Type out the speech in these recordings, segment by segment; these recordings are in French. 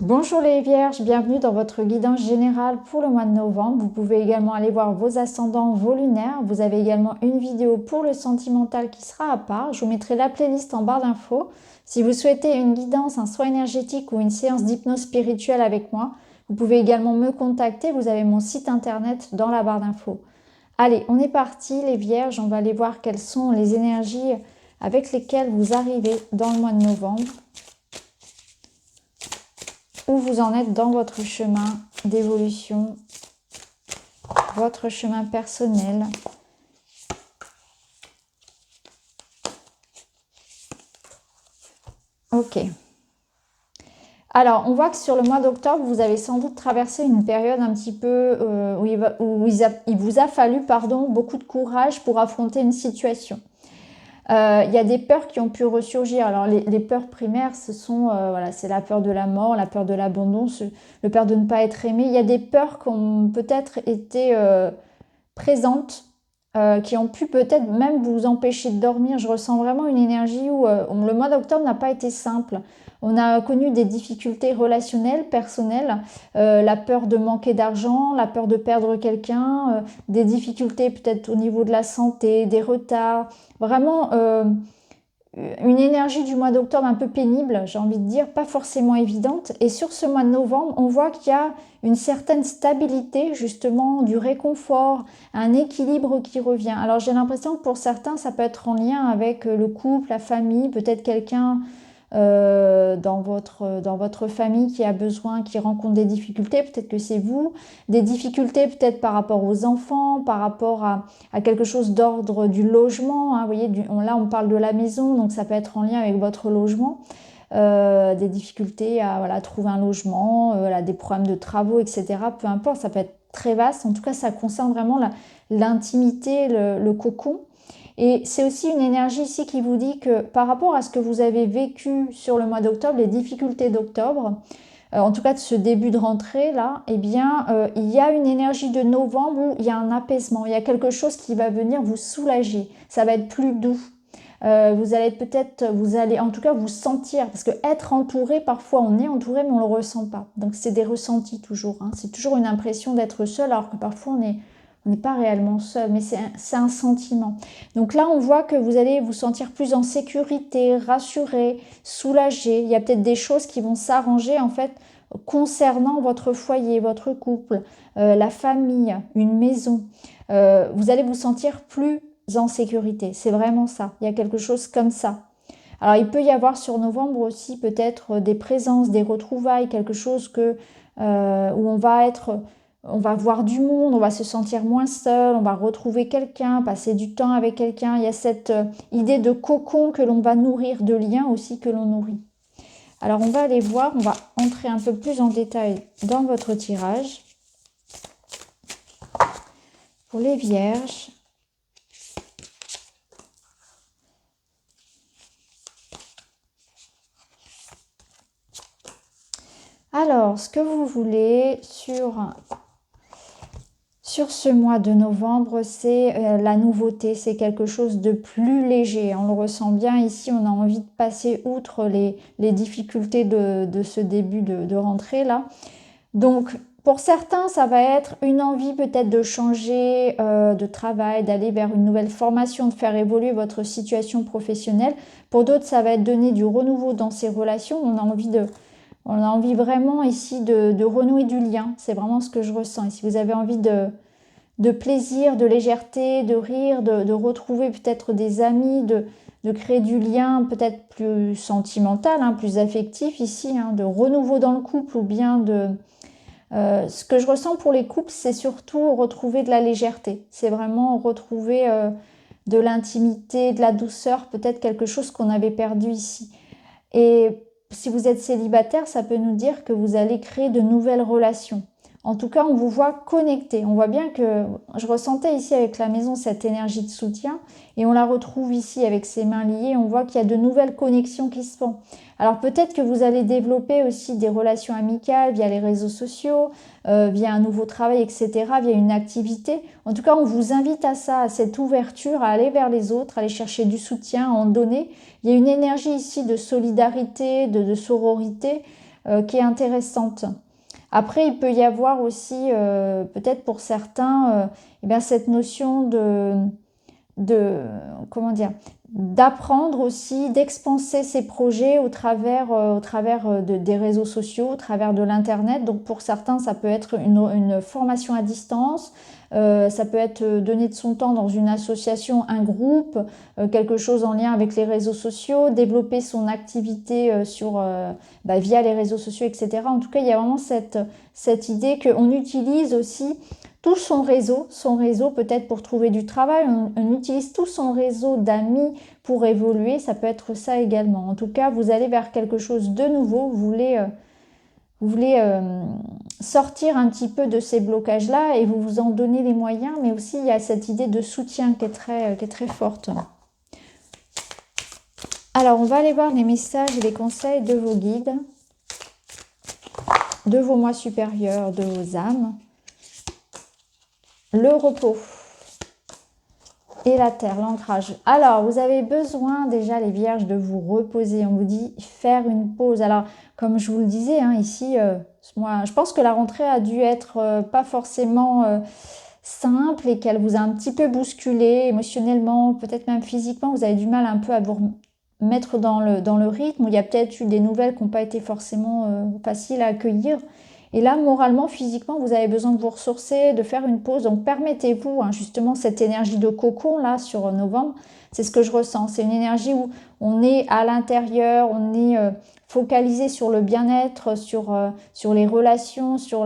Bonjour les Vierges, bienvenue dans votre guidance générale pour le mois de novembre. Vous pouvez également aller voir vos ascendants, vos lunaires. Vous avez également une vidéo pour le sentimental qui sera à part. Je vous mettrai la playlist en barre d'infos. Si vous souhaitez une guidance, un soin énergétique ou une séance d'hypnose spirituelle avec moi, vous pouvez également me contacter. Vous avez mon site internet dans la barre d'infos. Allez, on est parti les Vierges. On va aller voir quelles sont les énergies avec lesquelles vous arrivez dans le mois de novembre. Où vous en êtes dans votre chemin d'évolution, votre chemin personnel. Ok. Alors, on voit que sur le mois d'octobre, vous avez sans doute traversé une période un petit peu où il vous a fallu beaucoup de courage pour affronter une situation. Il y a des peurs qui ont pu ressurgir. Alors les peurs primaires, ce sont c'est la peur de la mort, la peur de l'abandon, le peur de ne pas être aimé. Il y a des peurs qui ont peut-être été présentes, qui ont pu peut-être même vous empêcher de dormir. Je ressens vraiment une énergie où le mois d'octobre n'a pas été simple. On a connu des difficultés relationnelles, personnelles, la peur de manquer d'argent, la peur de perdre quelqu'un, des difficultés peut-être au niveau de la santé, des retards. Vraiment une énergie du mois d'octobre un peu pénible, j'ai envie de dire, pas forcément évidente. Et sur ce mois de novembre, on voit qu'il y a une certaine stabilité, justement, du réconfort, un équilibre qui revient. Alors j'ai l'impression que pour certains, ça peut être en lien avec le couple, la famille, peut-être quelqu'un dans votre famille qui a besoin, qui rencontre des difficultés, peut-être que c'est vous, des difficultés peut-être par rapport aux enfants, par rapport à quelque chose d'ordre du logement, hein, vous voyez, là on parle de la maison, donc ça peut être en lien avec votre logement, des difficultés à trouver un logement, des problèmes de travaux, etc. Peu importe, ça peut être très vaste, en tout cas ça concerne vraiment l'intimité, le cocon. Et c'est aussi une énergie ici qui vous dit que par rapport à ce que vous avez vécu sur le mois d'octobre, les difficultés d'octobre, en tout cas de ce début de rentrée là, eh bien il y a une énergie de novembre où il y a un apaisement, il y a quelque chose qui va venir vous soulager, ça va être plus doux. Vous allez en tout cas vous sentir, parce que être entouré, parfois on est entouré mais on ne le ressent pas. Donc c'est des ressentis toujours, hein. C'est toujours une impression d'être seul alors que parfois on n'est pas réellement seul, mais c'est un sentiment. Donc là, on voit que vous allez vous sentir plus en sécurité, rassuré, soulagé. Il y a peut-être des choses qui vont s'arranger en fait concernant votre foyer, votre couple, la famille, une maison. Vous allez vous sentir plus en sécurité. C'est vraiment ça. Il y a quelque chose comme ça. Alors, il peut y avoir sur novembre aussi peut-être des présences, des retrouvailles, quelque chose où on va voir du monde, on va se sentir moins seul, on va retrouver quelqu'un, passer du temps avec quelqu'un. Il y a cette idée de cocon que l'on va nourrir, de liens aussi que l'on nourrit. Alors, on va aller voir, on va entrer un peu plus en détail dans votre tirage. Pour les Vierges. Alors, ce que vous voulez sur ce mois de novembre, c'est la nouveauté, c'est quelque chose de plus léger. On le ressent bien ici, on a envie de passer outre les difficultés de ce début de rentrée là. Donc, pour certains, ça va être une envie peut-être de changer de travail, d'aller vers une nouvelle formation, de faire évoluer votre situation professionnelle. Pour d'autres, ça va être donner du renouveau dans ses relations. On a envie vraiment ici de renouer du lien. C'est vraiment ce que je ressens. Et si vous avez envie de plaisir, de légèreté, de rire, de retrouver peut-être des amis, de créer du lien peut-être plus sentimental, hein, plus affectif ici, hein, de renouveau dans le couple ou bien ce que je ressens pour les couples, c'est surtout retrouver de la légèreté. C'est vraiment retrouver de l'intimité, de la douceur, peut-être quelque chose qu'on avait perdu ici. Et si vous êtes célibataire, ça peut nous dire que vous allez créer de nouvelles relations. En tout cas, on vous voit connecté. On voit bien que je ressentais ici avec la maison cette énergie de soutien et on la retrouve ici avec ses mains liées. On voit qu'il y a de nouvelles connexions qui se font. Alors peut-être que vous allez développer aussi des relations amicales via les réseaux sociaux, via un nouveau travail, etc., via une activité. En tout cas, on vous invite à ça, à cette ouverture, à aller vers les autres, à aller chercher du soutien, à en donner. Il y a une énergie ici de solidarité, de sororité. qui est intéressante. Après, il peut y avoir aussi, peut-être pour certains, eh bien, cette notion de comment dire, d'apprendre aussi, d'expanser ses projets au travers des réseaux sociaux, au travers de l'internet. Donc pour certains, ça peut être une formation à distance, ça peut être donner de son temps dans une association, un groupe, quelque chose en lien avec les réseaux sociaux, développer son activité via les réseaux sociaux, etc. En tout cas, il y a vraiment cette idée qu'on utilise aussi tout son réseau peut-être pour trouver du travail, on utilise tout son réseau d'amis pour évoluer, ça peut être ça également. En tout cas, vous allez vers quelque chose de nouveau, vous voulez sortir un petit peu de ces blocages-là et vous vous en donnez les moyens, mais aussi il y a cette idée de soutien qui est très forte. Alors, on va aller voir les messages et les conseils de vos guides, de vos moi supérieurs, de vos âmes. Le repos et la terre, l'ancrage. Alors, vous avez besoin déjà, les vierges, de vous reposer. On vous dit faire une pause. Alors, comme je vous le disais, ici, moi, je pense que la rentrée a dû être pas forcément simple et qu'elle vous a un petit peu bousculé émotionnellement, peut-être même physiquement. Vous avez du mal un peu à vous mettre dans le rythme. Il y a peut-être eu des nouvelles qui n'ont pas été forcément faciles à accueillir. Et là, moralement, physiquement, vous avez besoin de vous ressourcer, de faire une pause. Donc, permettez-vous, justement, cette énergie de cocon, là, sur novembre. C'est ce que je ressens. C'est une énergie où on est à l'intérieur, on est focalisé sur le bien-être, sur les relations, sur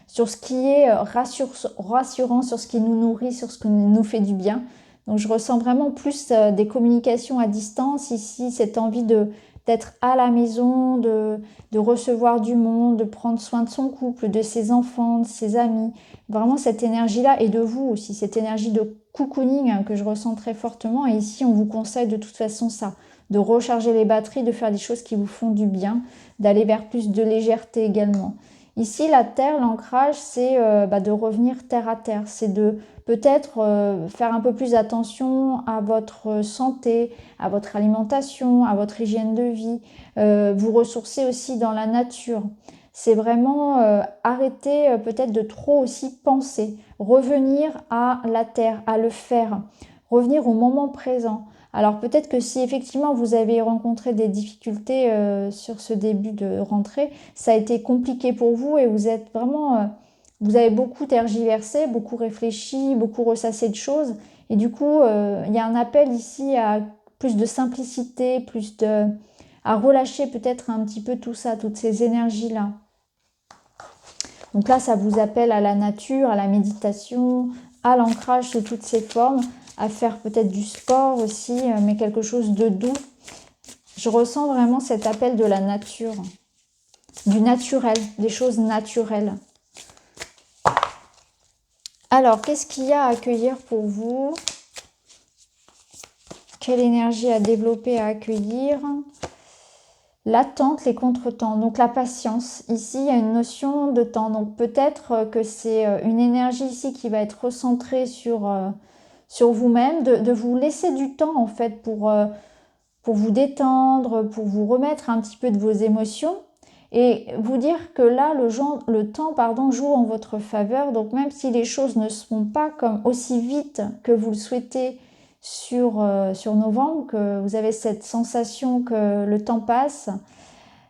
ce qui est rassurant, sur ce qui nous nourrit, sur ce qui nous fait du bien. Donc, je ressens vraiment plus des communications à distance ici, cette envie d'être à la maison, de recevoir du monde, de prendre soin de son couple, de ses enfants, de ses amis. Vraiment cette énergie-là et de vous aussi, cette énergie de cocooning que je ressens très fortement. Et ici, on vous conseille de toute façon ça, de recharger les batteries, de faire des choses qui vous font du bien, d'aller vers plus de légèreté également. Ici, la terre, l'ancrage, c'est de revenir terre à terre. C'est de peut-être faire un peu plus attention à votre santé, à votre alimentation, à votre hygiène de vie, vous ressourcer aussi dans la nature. C'est vraiment arrêter peut-être de trop aussi penser, revenir à la terre, à le faire, revenir au moment présent. Alors peut-être que si effectivement vous avez rencontré des difficultés sur ce début de rentrée, ça a été compliqué pour vous et vous êtes vraiment, vous avez beaucoup tergiversé, beaucoup réfléchi, beaucoup ressassé de choses. Et du coup, il y a un appel ici à plus de simplicité, à relâcher peut-être un petit peu tout ça, toutes ces énergies-là. Donc là, ça vous appelle à la nature, à la méditation, à l'ancrage sous toutes ses formes, à faire peut-être du sport aussi, mais quelque chose de doux. Je ressens vraiment cet appel de la nature, du naturel, des choses naturelles. Alors, qu'est-ce qu'il y a à accueillir pour vous? Quelle énergie à développer, à accueillir? L'attente, les contretemps, donc la patience. Ici, il y a une notion de temps. Donc peut-être que c'est une énergie ici qui va être recentrée sur vous-même, de vous laisser du temps en fait pour vous détendre, pour vous remettre un petit peu de vos émotions et vous dire que là, le temps joue en votre faveur. Donc même si les choses ne se font pas comme aussi vite que vous le souhaitez sur novembre, que vous avez cette sensation que le temps passe,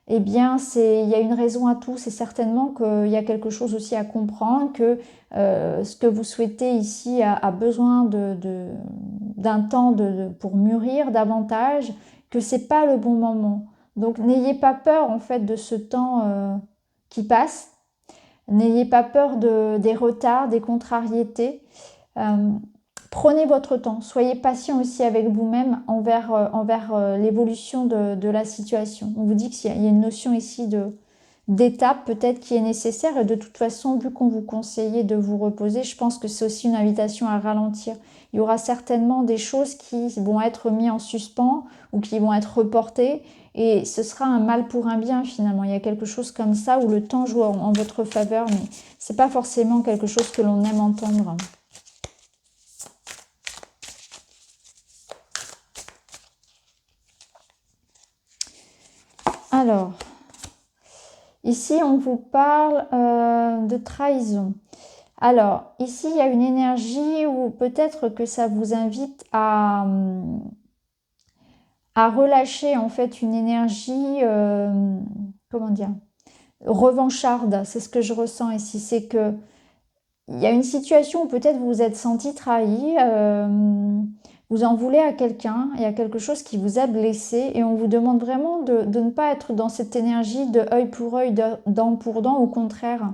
eh bien, il y a une raison à tout. C'est certainement qu'il y a quelque chose aussi à comprendre, que ce que vous souhaitez ici a besoin d'un temps pour mûrir davantage, que c'est pas le bon moment. Donc, n'ayez pas peur en fait de ce temps qui passe. N'ayez pas peur des retards, des contrariétés. Euh, Prenez votre temps, soyez patient aussi avec vous-même envers l'évolution de la situation. On vous dit qu'il y a une notion ici d'étape peut-être qui est nécessaire et de toute façon, vu qu'on vous conseillait de vous reposer, je pense que c'est aussi une invitation à ralentir. Il y aura certainement des choses qui vont être mises en suspens ou qui vont être reportées et ce sera un mal pour un bien finalement. Il y a quelque chose comme ça où le temps joue en votre faveur, mais c'est pas forcément quelque chose que l'on aime entendre. Alors, Ici, on vous parle de trahison. Alors, ici, il y a une énergie où peut-être que ça vous invite à relâcher en fait une énergie, comment dire, revancharde. C'est ce que je ressens ici. C'est que il y a une situation où peut-être vous vous êtes senti trahi, vous en voulez à quelqu'un, il y a quelque chose qui vous a blessé et on vous demande vraiment de ne pas être dans cette énergie de œil pour œil, dent pour dent. Au contraire,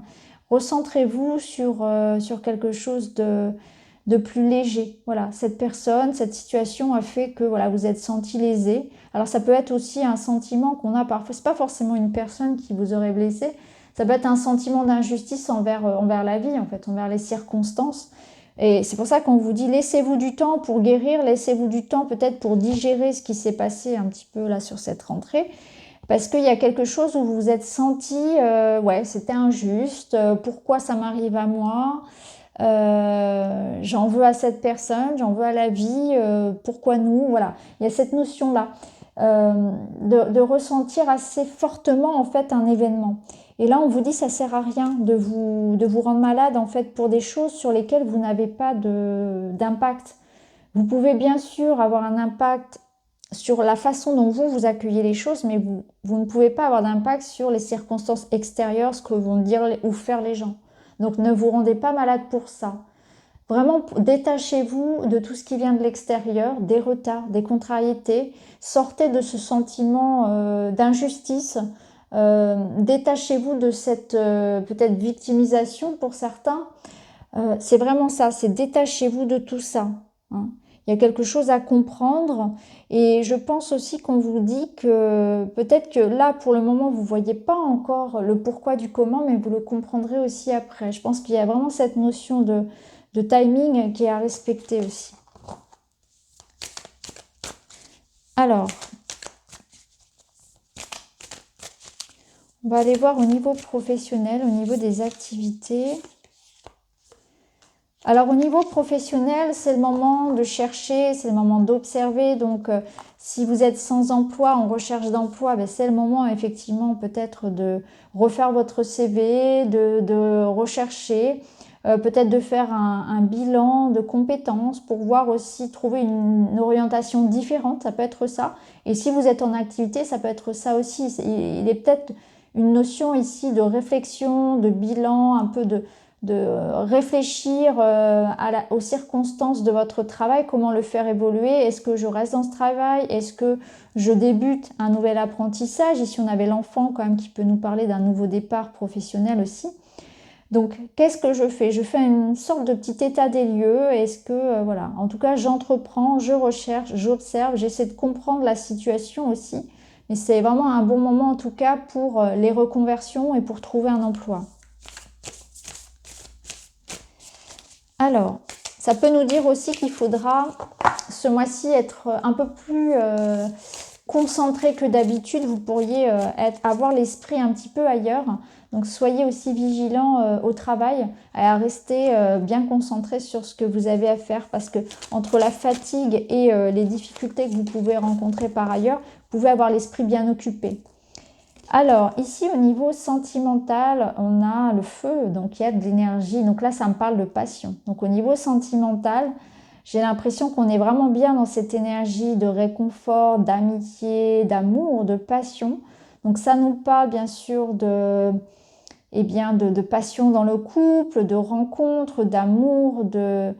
recentrez-vous sur quelque chose de plus léger. Voilà, cette personne, cette situation a fait que voilà, vous êtes senti lésé. Alors ça peut être aussi un sentiment qu'on a parfois, c'est pas forcément une personne qui vous aurait blessé, ça peut être un sentiment d'injustice envers la vie, en fait, envers les circonstances. Et c'est pour ça qu'on vous dit laissez-vous du temps pour guérir, laissez-vous du temps peut-être pour digérer ce qui s'est passé un petit peu là sur cette rentrée. Parce qu'il y a quelque chose où vous vous êtes senti, ouais, c'était injuste, pourquoi ça m'arrive à moi, j'en veux à cette personne, j'en veux à la vie, pourquoi nous, voilà. Il y a cette notion-là de ressentir assez fortement en fait un événement. Et là, on vous dit ça sert à rien de vous rendre malade en fait pour des choses sur lesquelles vous n'avez pas d'impact. Vous pouvez bien sûr avoir un impact sur la façon dont vous accueillez les choses, mais vous ne pouvez pas avoir d'impact sur les circonstances extérieures, ce que vont dire ou faire les gens. Donc ne vous rendez pas malade pour ça. Vraiment, détachez-vous de tout ce qui vient de l'extérieur, des retards, des contrariétés. Sortez de ce sentiment d'injustice. Détachez-vous de cette peut-être victimisation pour certains. C'est vraiment ça, c'est détachez-vous de tout ça. Hein. Il y a quelque chose à comprendre et je pense aussi qu'on vous dit que peut-être que là, pour le moment, vous ne voyez pas encore le pourquoi du comment, mais vous le comprendrez aussi après. Je pense qu'il y a vraiment cette notion de timing qui est à respecter aussi. Alors, on va aller voir au niveau professionnel, au niveau des activités. Alors au niveau professionnel, c'est le moment de chercher, c'est le moment d'observer. Donc si vous êtes sans emploi, en recherche d'emploi, ben, c'est le moment effectivement peut-être de refaire votre CV, de rechercher, peut-être de faire un bilan de compétences pour voir aussi trouver une orientation différente, ça peut être ça. Et si vous êtes en activité, ça peut être ça aussi. Il est peut-être une notion ici de réflexion, de bilan, un peu de réfléchir aux circonstances de votre travail, comment le faire évoluer, est-ce que je reste dans ce travail, est-ce que je débute un nouvel apprentissage, ici on avait l'enfant quand même qui peut nous parler d'un nouveau départ professionnel aussi. Donc qu'est-ce que je fais? Je fais une sorte de petit état des lieux, est-ce que, voilà, en tout cas j'entreprends, je recherche, j'observe, j'essaie de comprendre la situation aussi, mais c'est vraiment un bon moment en tout cas pour les reconversions et pour trouver un emploi. Alors, ça peut nous dire aussi qu'il faudra ce mois-ci être un peu plus concentré que d'habitude. Vous pourriez avoir l'esprit un petit peu ailleurs. Donc, soyez aussi vigilant au travail, à rester bien concentré sur ce que vous avez à faire parce que entre la fatigue et les difficultés que vous pouvez rencontrer par ailleurs, vous pouvez avoir l'esprit bien occupé. Alors, ici, au niveau sentimental, on a le feu, donc il y a de l'énergie. Donc là, ça me parle de passion. Donc au niveau sentimental, j'ai l'impression qu'on est vraiment bien dans cette énergie de réconfort, d'amitié, d'amour, de passion. Donc ça nous parle bien sûr de passion dans le couple, de rencontre, d'amour, de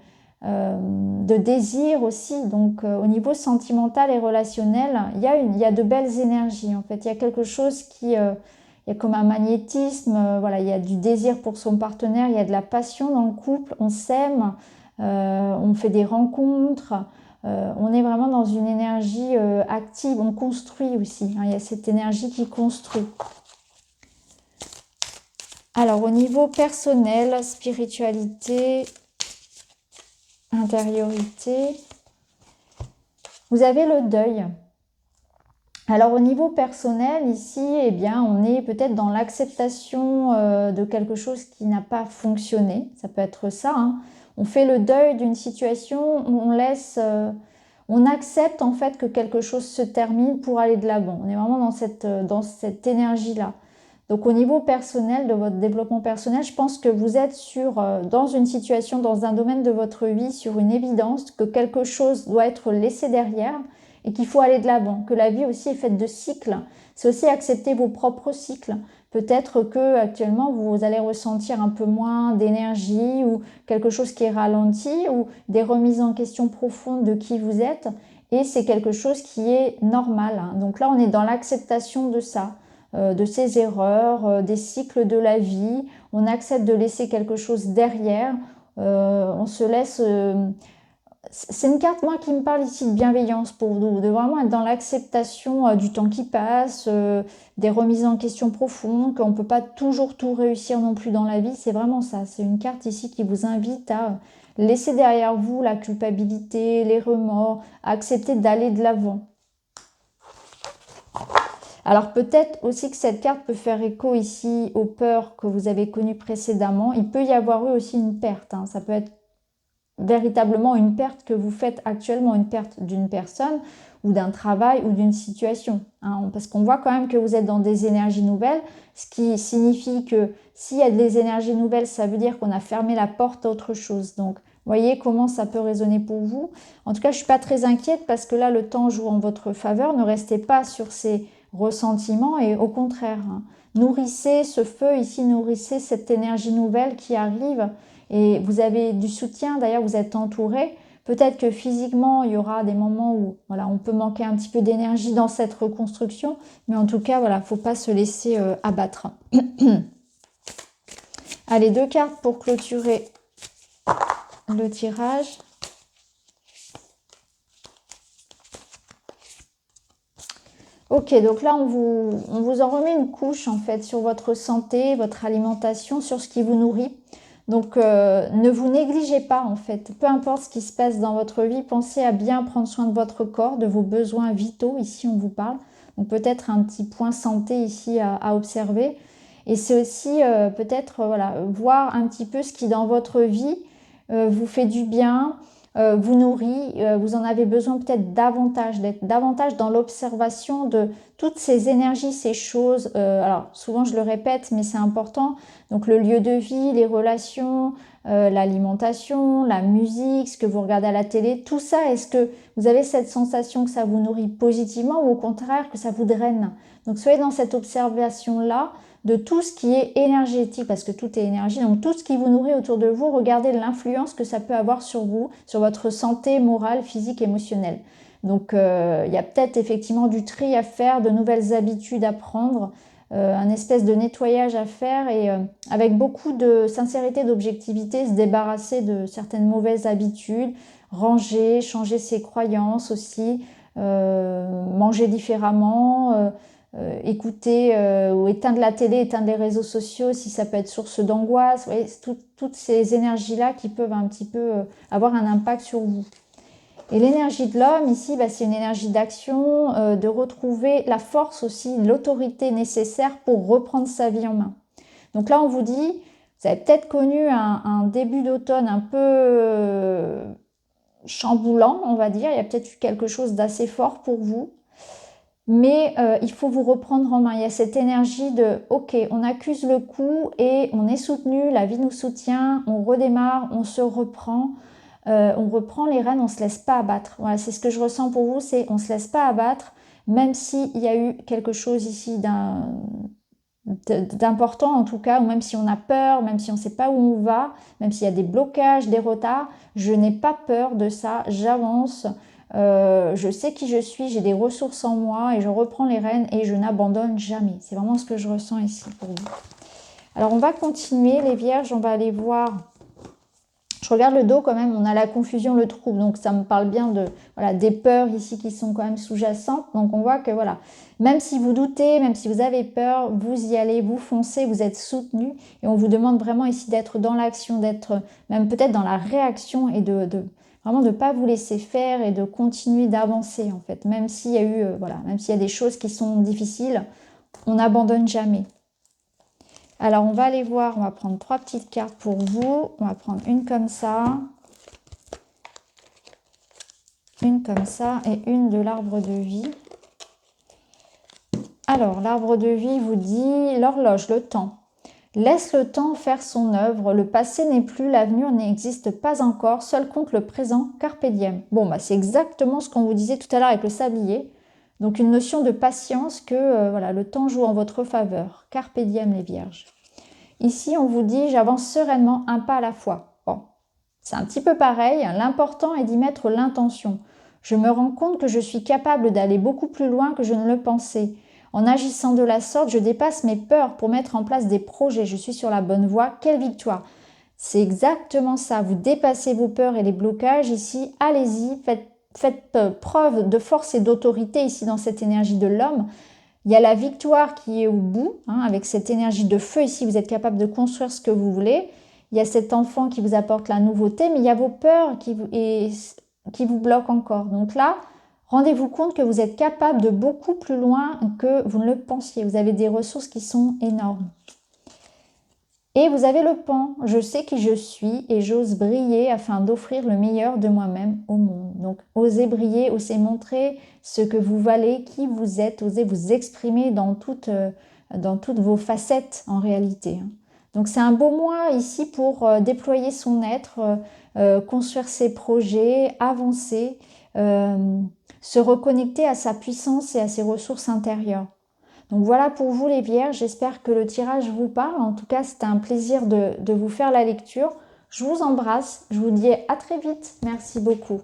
désir aussi. Donc au niveau sentimental et relationnel, il y a de belles énergies en fait. Il y a quelque chose il y a comme un magnétisme, voilà, il y a du désir pour son partenaire, il y a de la passion dans le couple, on s'aime, on fait des rencontres, on est vraiment dans une énergie active, on construit aussi, hein, il y a cette énergie qui construit. Alors au niveau personnel, spiritualité, intériorité, vous avez le deuil. Alors au niveau personnel, ici, eh bien, on est peut-être dans l'acceptation de quelque chose qui n'a pas fonctionné. Ça peut être ça. Hein. On fait le deuil d'une situation où on accepte en fait que quelque chose se termine pour aller de l'avant. On est vraiment dans cette énergie-là. Donc au niveau personnel, de votre développement personnel, je pense que vous êtes dans une situation, dans un domaine de votre vie, sur une évidence que quelque chose doit être laissé derrière et qu'il faut aller de l'avant, que la vie aussi est faite de cycles. C'est aussi accepter vos propres cycles. Peut-être que actuellement vous allez ressentir un peu moins d'énergie ou quelque chose qui est ralenti ou des remises en question profondes de qui vous êtes. Et c'est quelque chose qui est normal. Hein. Donc là, on est dans l'acceptation de ça, de ces erreurs, des cycles de la vie. On accepte de laisser quelque chose derrière. On se laisse... c'est une carte, moi, qui me parle ici de bienveillance pour vous, de vraiment être dans l'acceptation du temps qui passe, des remises en question profondes, qu'on ne peut pas toujours tout réussir non plus dans la vie. C'est vraiment ça. C'est une carte ici qui vous invite à laisser derrière vous la culpabilité, les remords, à accepter d'aller de l'avant. Alors peut-être aussi que cette carte peut faire écho ici aux peurs que vous avez connues précédemment. Il peut y avoir eu aussi une perte. Hein. Ça peut être véritablement une perte que vous faites actuellement, une perte d'une personne ou d'un travail ou d'une situation. Hein, parce qu'on voit quand même que vous êtes dans des énergies nouvelles, ce qui signifie que s'il y a des énergies nouvelles, ça veut dire qu'on a fermé la porte à autre chose. Donc, voyez comment ça peut résonner pour vous. En tout cas, je ne suis pas très inquiète parce que là, le temps joue en votre faveur. Ne restez pas sur ces ressentiments et au contraire, hein, nourrissez ce feu ici, nourrissez cette énergie nouvelle qui arrive. Et vous avez du soutien, d'ailleurs vous êtes entouré. Peut-être que physiquement, il y aura des moments où voilà, on peut manquer un petit peu d'énergie dans cette reconstruction. Mais en tout cas, voilà, il ne faut pas se laisser abattre. Allez, 2 cartes pour clôturer le tirage. Ok, donc là, on vous en remet une couche en fait sur votre santé, votre alimentation, sur ce qui vous nourrit. Donc, ne vous négligez pas en fait. Peu importe ce qui se passe dans votre vie, pensez à bien prendre soin de votre corps, de vos besoins vitaux. Ici, on vous parle. Donc, peut-être un petit point santé ici à observer. Et c'est aussi peut-être voilà, voir un petit peu ce qui dans votre vie vous fait du bien, vous nourrit, vous en avez besoin peut-être davantage, d'être davantage dans l'observation de toutes ces énergies, ces choses. Alors souvent je le répète, mais c'est important. Donc le lieu de vie, les relations, l'alimentation, la musique, ce que vous regardez à la télé, tout ça, est-ce que vous avez cette sensation que ça vous nourrit positivement ou au contraire que ça vous draine? Donc soyez dans cette observation-là de tout ce qui est énergétique, parce que tout est énergie, donc tout ce qui vous nourrit autour de vous, regardez l'influence que ça peut avoir sur vous, sur votre santé morale, physique, émotionnelle. Donc il y a peut-être effectivement du tri à faire, de nouvelles habitudes à prendre, un espèce de nettoyage à faire et avec beaucoup de sincérité, d'objectivité, se débarrasser de certaines mauvaises habitudes, ranger, changer ses croyances aussi, manger différemment, écouter ou éteindre la télé, éteindre les réseaux sociaux si ça peut être source d'angoisse. Vous voyez, toutes ces énergies-là qui peuvent un petit peu avoir un impact sur vous. Et l'énergie de l'homme, ici, bah, c'est une énergie d'action, de retrouver la force aussi, l'autorité nécessaire pour reprendre sa vie en main. Donc là, on vous dit, vous avez peut-être connu un début d'automne un peu chamboulant, on va dire. Il y a peut-être eu quelque chose d'assez fort pour vous. Mais il faut vous reprendre en main. Il y a cette énergie de « Ok, on accuse le coup et on est soutenu, la vie nous soutient, on redémarre, on se reprend. On reprend les rênes, on ne se laisse pas abattre. » Voilà, c'est ce que je ressens pour vous, c'est on ne se laisse pas abattre, même s'il y a eu quelque chose ici d'important en tout cas, ou même si on a peur, même si on ne sait pas où on va, même s'il y a des blocages, des retards, je n'ai pas peur de ça, j'avance, je sais qui je suis, j'ai des ressources en moi et je reprends les rênes et je n'abandonne jamais. C'est vraiment ce que je ressens ici pour vous. Alors on va continuer les vierges, on va aller voir. Je regarde le dos quand même, on a la confusion, le trouble, donc ça me parle bien de voilà, des peurs ici qui sont quand même sous-jacentes. Donc on voit que voilà, même si vous doutez, même si vous avez peur, vous y allez, vous foncez, vous êtes soutenu et on vous demande vraiment ici d'être dans l'action, d'être même peut-être dans la réaction et vraiment de ne pas vous laisser faire et de continuer d'avancer en fait. Même s'il y a eu, voilà, même s'il y a des choses qui sont difficiles, on n'abandonne jamais. Alors, on va aller voir, on va prendre 3 petites cartes pour vous. On va prendre une comme ça, une comme ça et une de l'arbre de vie. Alors, l'arbre de vie vous dit l'horloge, le temps. Laisse le temps faire son œuvre, le passé n'est plus, l'avenir n'existe pas encore, seul compte le présent, carpe diem. Bon, bah, c'est exactement ce qu'on vous disait tout à l'heure avec le sablier. Donc une notion de patience que voilà, le temps joue en votre faveur. Carpe diem les vierges. Ici, on vous dit j'avance sereinement un pas à la fois. Bon, c'est un petit peu pareil, l'important est d'y mettre l'intention. Je me rends compte que je suis capable d'aller beaucoup plus loin que je ne le pensais. En agissant de la sorte, je dépasse mes peurs pour mettre en place des projets. Je suis sur la bonne voie. Quelle victoire! C'est exactement ça. Vous dépassez vos peurs et les blocages ici. Allez-y, faites preuve de force et d'autorité ici dans cette énergie de l'homme. Il y a la victoire qui est au bout, avec cette énergie de feu ici. Vous êtes capable de construire ce que vous voulez. Il y a cet enfant qui vous apporte la nouveauté, mais il y a vos peurs qui vous bloquent encore. Donc là, rendez-vous compte que vous êtes capable de beaucoup plus loin que vous ne le pensiez. Vous avez des ressources qui sont énormes. Et vous avez le pan. Je sais qui je suis et j'ose briller afin d'offrir le meilleur de moi-même au monde. Donc, osez briller, osez montrer ce que vous valez, qui vous êtes, osez vous exprimer dans toutes vos facettes en réalité. Donc, c'est un beau mois ici pour déployer son être, construire ses projets, avancer, se reconnecter à sa puissance et à ses ressources intérieures. Donc voilà pour vous les vierges, j'espère que le tirage vous parle. En tout cas, c'était un plaisir de vous faire la lecture. Je vous embrasse, je vous dis à très vite. Merci beaucoup.